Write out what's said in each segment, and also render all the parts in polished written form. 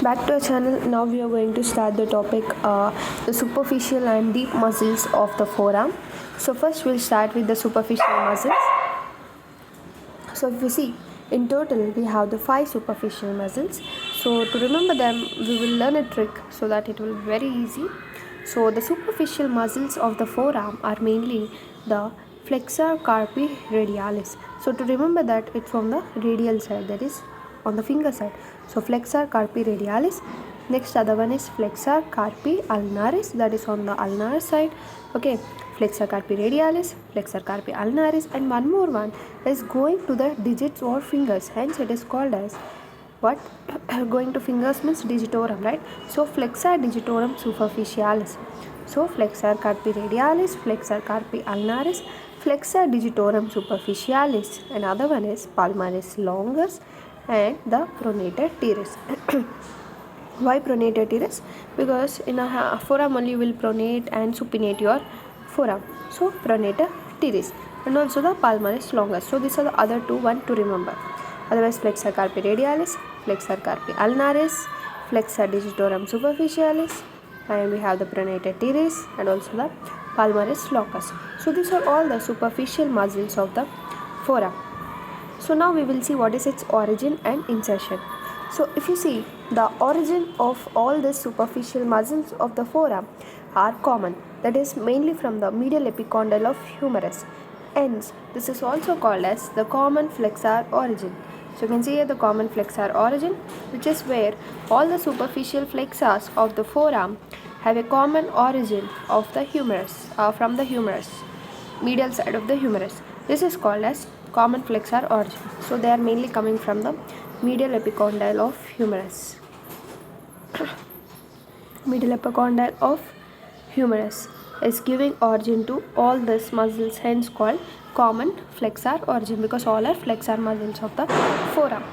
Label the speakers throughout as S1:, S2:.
S1: Back to our channel. Now we are going to start the topic the superficial and deep muscles of the forearm. So first we'll start with the superficial muscles. So if you see, in total we have the 5 superficial muscles. So to remember them we will learn a trick so that it will be very easy. So the superficial muscles of the forearm are mainly the Flexor Carpi Radialis. So to remember that, it's from the radial side, that is on the finger side. So Flexor Carpi Radialis. Next other one is Flexor Carpi Ulnaris, that is on the ulnar side. Okay, Flexor Carpi Radialis, Flexor Carpi Ulnaris, and one more one is going to the digits or fingers. Hence it is called as what? Going to fingers means digitorum, right? So Flexor Digitorum Superficialis. So Flexor Carpi Radialis, Flexor Carpi Ulnaris, Flexor Digitorum Superficialis. Another one is Palmaris Longus and the Pronator Teres. Why Pronator Teres? Because in a forearm only you will pronate and supinate your forearm. So Pronator Teres, and also the Palmaris Longus. So these are the other two one to remember. Otherwise, Flexor Carpi Radialis, Flexor Carpi Ulnaris, Flexor Digitorum Superficialis, and we have the Pronator Teres and also the Palmaris Longus. So these are all the superficial muscles of the forearm. So now we will see what is its origin and insertion. So if you see, the origin of all the superficial muscles of the forearm are common, that is mainly from the medial epicondyle of humerus. Hence, this is also called as the common flexor origin. So you can see here the common flexor origin, which is where all the superficial flexors of the forearm have a common origin of the humerus, from the humerus, medial side of the humerus. This is called as common flexor origin. So they are mainly coming from the medial epicondyle of humerus. Medial epicondyle of humerus is giving origin to all these muscles, hence called common flexor origin, because all are flexor muscles of the forearm.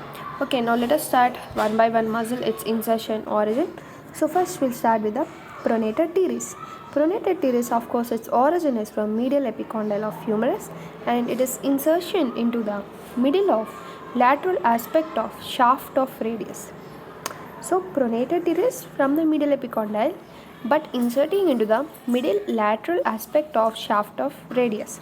S1: Okay, now let us start one by one muscle, its insertion origin. So first we'll start with the Pronator Teres. Pronator Teres, of course, its origin is from medial epicondyle of humerus, and it is insertion into the middle of lateral aspect of shaft of radius. So Pronator Teres from the medial epicondyle, but inserting into the middle lateral aspect of shaft of radius.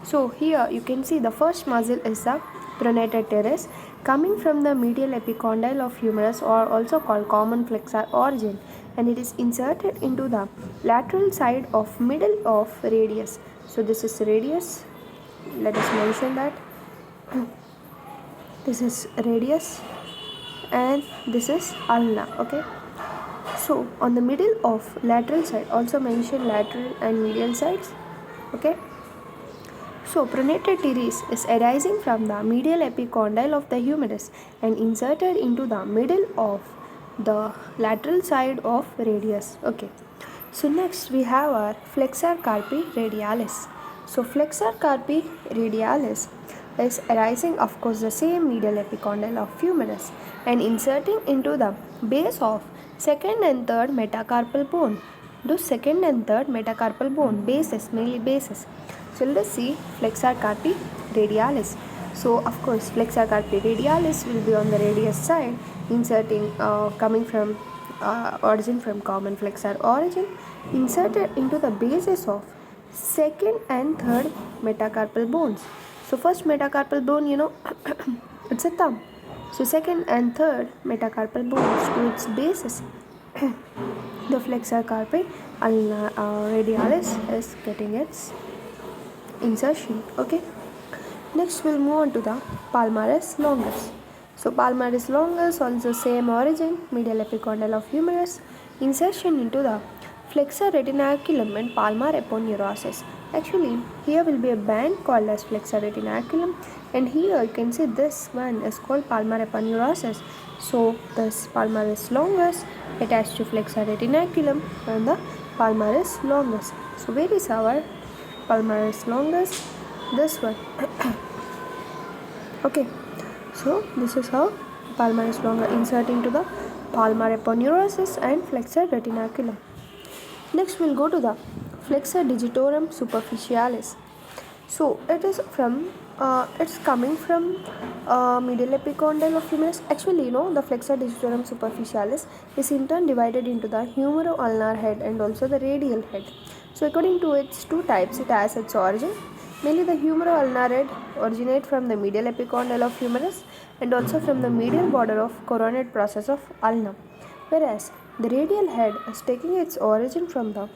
S1: So here you can see the first muscle is the Pronator Teres, coming from the medial epicondyle of humerus, or also called common flexor origin, and it is inserted into the lateral side of middle of radius. So this is radius, let us mention that this is radius and this is ulna. Okay, so on the middle of lateral side, also mention lateral and medial sides. Okay, so Pronator Teres is arising from the medial epicondyle of the humerus and inserted into the middle of the lateral side of radius. Okay, so next we have our Flexor Carpi Radialis. So Flexor Carpi Radialis is arising, of course, the same medial epicondyle of humerus and inserting into the base of second and third metacarpal bone. Those second and third metacarpal bone bases, mainly bases. So let us see Flexor Carpi Radialis. So of course Flexor Carpi Radialis will be on the radius side, inserting coming from origin from common flexor origin, inserted into the bases of second and third metacarpal bones. So first metacarpal bone, you know, it's a thumb. So second and third metacarpal bones to its bases. The Flexor Carpi Radialis is getting its insertion. Okay, next we'll move on to the Palmaris Longus. So Palmaris Longus, also same origin, medial epicondyle of humerus, insertion into the flexor retinaculum and palmar aponeurosis. Actually, here will be a band called as flexor retinaculum, and here you can see this one is called palmar aponeurosis. So this Palmaris Longus attached to flexor retinaculum and the Palmaris Longus. So where is our Palmaris Longus? This one. Okay, so this is how Palmaris Longus inserting to the palmar aponeurosis and flexor retinaculum. Next we'll go to the Flexor Digitorum Superficialis. So it is from It's coming from medial epicondyle of humerus. Actually, the flexor digitorum superficialis is in turn divided into the humero-ulnar head and also the radial head. So according to its two types, it has its origin. Mainly the humero-ulnar head originate from the medial epicondyle of humerus and also from the medial border of coronate process of ulna. Whereas the radial head is taking its origin from the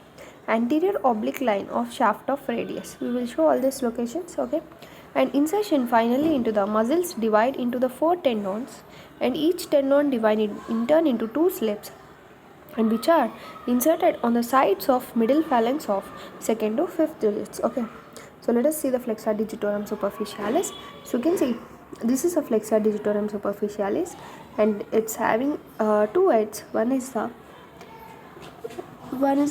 S1: anterior oblique line of shaft of radius. We will show all these locations, okay? And insertion finally into the muscles divide into the 4 tendons, and each tendon divided in turn into 2 slips, and which are inserted on the sides of middle phalanx of 2nd to 5th digits. Okay, so let us see the flexor digitorum superficialis. So you can see this is a flexor digitorum superficialis, and it's having 2 heads. One is the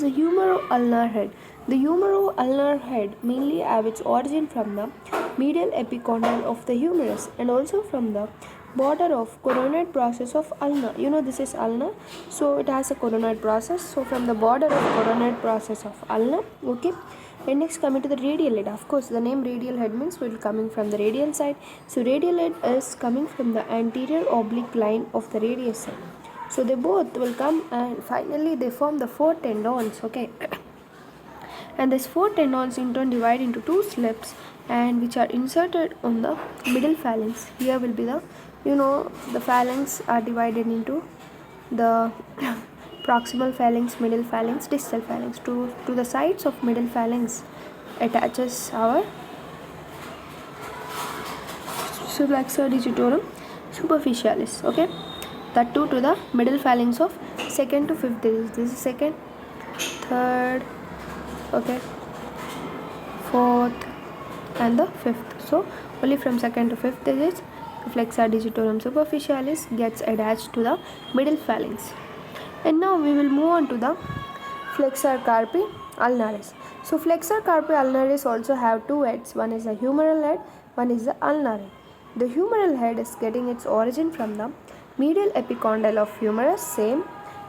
S1: humero-ulnar head. The humero-ulnar head mainly have its origin from the medial epicondyle of the humerus and also from the border of coronate process of ulna. This is ulna, so it has a coronate process. So from the border of coronate process of ulna, okay. And next coming to the radial head. Of course, the name radial head means we're coming from the radial side. So radial head is coming from the anterior oblique line of the radius side. So they both will come and finally they form the 4 tendons, okay. And these 4 tendons in turn divide into 2 slips, and which are inserted on the middle phalanx. Here will be the, the phalanx are divided into the proximal phalanx, middle phalanx, distal phalanx. To the sides of middle phalanx attaches our flexor digitorum superficialis, okay. That too to the middle phalanx of 2nd to 5th digits. This is 2nd, 3rd, okay, 4th and the 5th. So only from 2nd to 5th digits the flexor digitorum superficialis gets attached to the middle phalanx. And now we will move on to the flexor carpi ulnaris. So flexor carpi ulnaris also have 2 heads. One is the humeral head, one is the ulnar head. The humeral head is getting its origin from the medial epicondyle of humerus, same,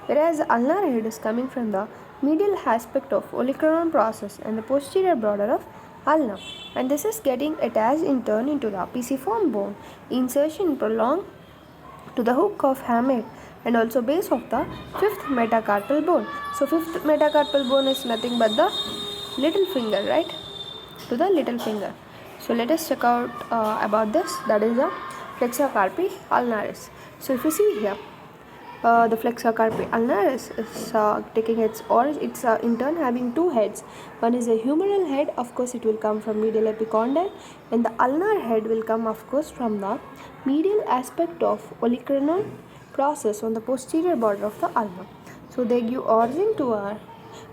S1: whereas the ulnar head is coming from the medial aspect of olecranon process and the posterior border of ulna, and this is getting attached in turn into the pisiform bone. Insertion prolonged to the hook of hamate and also base of the 5th metacarpal bone. So 5th metacarpal bone is nothing but the little finger, right? To the little finger. So let us check out about this. That is the flexor carpi ulnaris. So if you see here, the flexor carpi ulnaris is taking its origin. It's in turn having 2 heads. One is a humeral head. Of course, it will come from medial epicondyle, and the ulnar head will come, of course, from the medial aspect of olecranon process on the posterior border of the ulna. So they give origin to our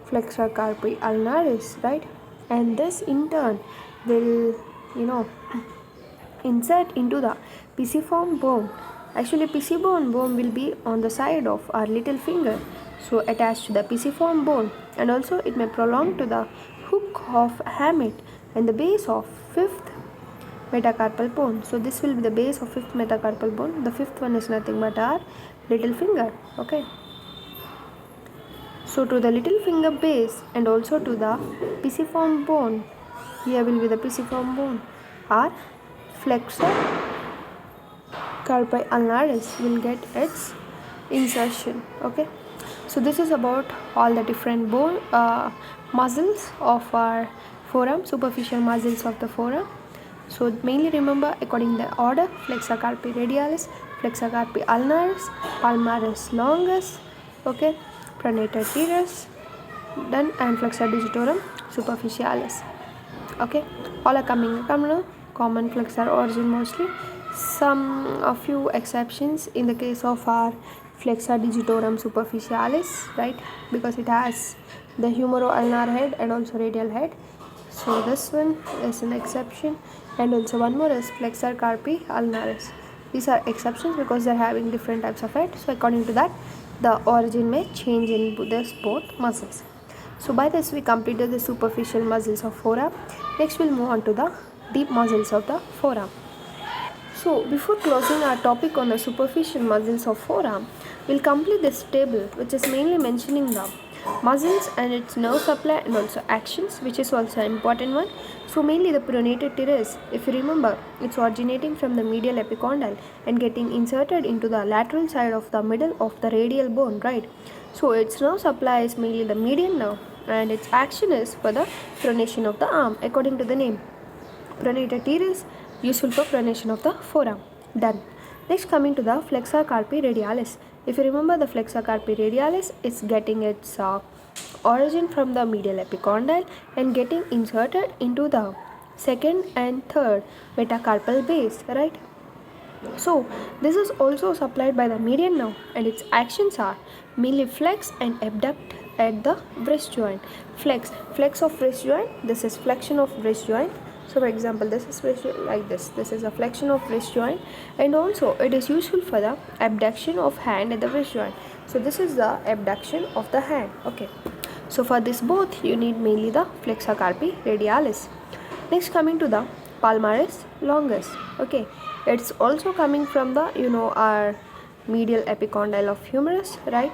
S1: flexor carpi ulnaris, right? And this in turn will, insert into the pisiform bone. Actually, pisiform bone will be on the side of our little finger, so attached to the pisiform bone, and also it may prolong to the hook of hamate and the base of 5th metacarpal bone. So this will be the base of 5th metacarpal bone. The 5th one is nothing but our little finger, okay. So to the little finger base and also to the pisiform bone, here will be the pisiform bone, our flexor carpi ulnaris will get its insertion, okay. So this is about all the different bone muscles of our forearm, superficial muscles of the forearm. So mainly remember according to the order: flexor carpi radialis, flexor carpi ulnaris, palmaris longus, okay, pronator teres, done, and flexor digitorum superficialis, okay. All are coming common flexor origin mostly. A few exceptions in the case of our flexor digitorum superficialis, right, because it has the humero-ulnar head and also radial head. So this one is an exception, and also one more is flexor carpi ulnaris. These are exceptions because they are having different types of head. So according to that, the origin may change in this both muscles. So by this we completed the superficial muscles of forearm. Next we'll move on to the deep muscles of the forearm. So before closing our topic on the superficial muscles of forearm, we'll complete this table, which is mainly mentioning the muscles and its nerve supply and also actions, which is also an important one. So So mainly the Pronator Teres, if you remember, it's originating from the medial epicondyle and getting inserted into the lateral side of the middle of the radial bone, right? So its nerve supply is mainly the median nerve, and its action is for the pronation of the arm according to the name. Pronator Teres, useful for pronation of the forearm. Done. Next, coming to the Flexor Carpi Radialis. If you remember, the Flexor Carpi Radialis is getting its origin from the medial epicondyle and getting inserted into the second and third metacarpal base, right? So this is also supplied by the median nerve, and its actions are mainly flex and abduct at the wrist joint. Flex of wrist joint, this is flexion of wrist joint. So for example, this is like this is a flexion of wrist joint, and also it is useful for the abduction of hand at the wrist joint. So this is the abduction of the hand. Okay, so for this both you need mainly the Flexor Carpi Radialis. Next, coming to the Palmaris Longus. Okay, it's also coming from the our medial epicondyle of humerus, right?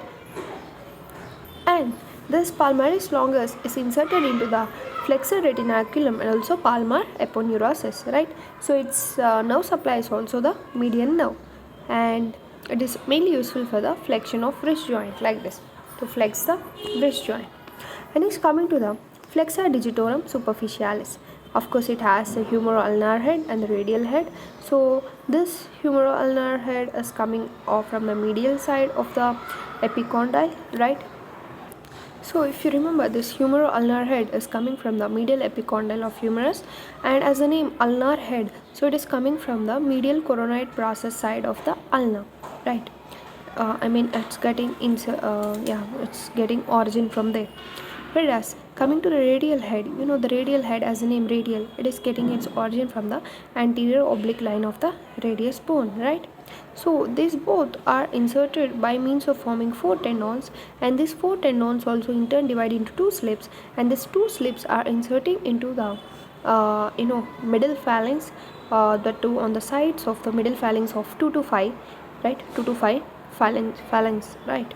S1: And this Palmaris Longus is inserted into the flexor retinaculum and also palmar aponeurosis, right? So its nerve supply is also the median nerve, and it is mainly useful for the flexion of wrist joint, like this, to flex the wrist joint. And next, coming to the Flexor Digitorum Superficialis. Of course, it has the humero-ulnar head and the radial head. So this humero-ulnar head is coming off from the medial side of the epicondyle, right? So if you remember, this humero-ulnar head is coming from the medial epicondyle of humerus, and as the name ulnar head, so it is coming from the medial coronoid process side of the ulna, right? It's getting it's getting origin from there. Whereas coming to the radial head, the radial head, as the name radial, it is getting its origin from the anterior oblique line of the radius bone, right? So these both are inserted by means of forming 4 tendons, and these 4 tendons also in turn divide into 2 slips, and these 2 slips are inserting into the middle phalanx, the two on the sides of the middle phalanx of 2 to 5, right? 2 to 5 phalanx, right?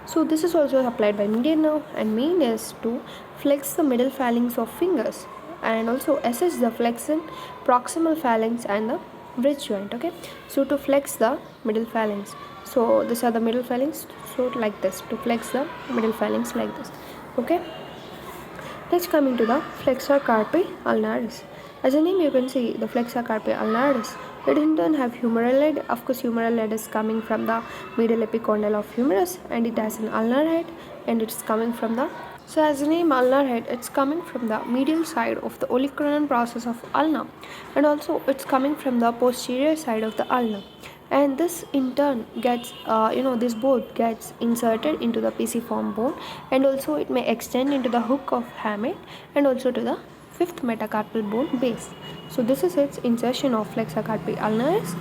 S1: So this is also applied by median nerve, and main is to flex the middle phalanx of fingers and also assess the flexion proximal phalanx and the wrist joint. Okay, so to flex the middle phalanx, so these are the middle phalanx, so like this, to flex the middle phalanx like this. Okay, next, coming to the Flexor Carpi Ulnaris. As a name you can see, the Flexor Carpi Ulnaris, it in turn have humeral head. Of course, humeral head is coming from the medial epicondyle of humerus, and it has an ulnar head, and it's coming from the, so as the name ulnar head, it's coming from the medial side of the olecranon process of ulna, and also it's coming from the posterior side of the ulna, and this in turn gets this both gets inserted into the pisiform bone, and also it may extend into the hook of hamate and also to the 5th metacarpal bone base. So this is its insertion of Flexor Carpi Ulnaris,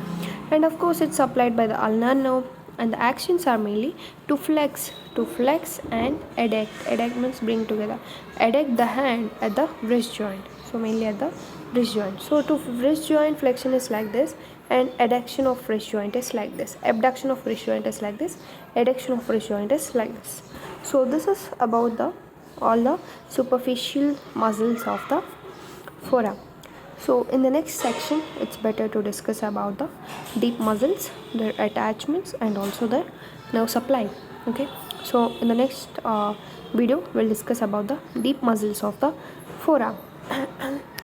S1: and of course it's supplied by the ulnar nerve, and the actions are mainly to flex and adduct. Adduct means bring together. Adduct the hand at the wrist joint. So mainly at the wrist joint. So to wrist joint flexion is like this, and adduction of wrist joint is like this. Abduction of wrist joint is like this. Adduction of wrist joint is like this. So this is about all the superficial muscles of the forearm. So in the next section, it's better to discuss about the deep muscles, their attachments, and also their nerve supply. Okay, so in the next video, we'll discuss about the deep muscles of the forearm.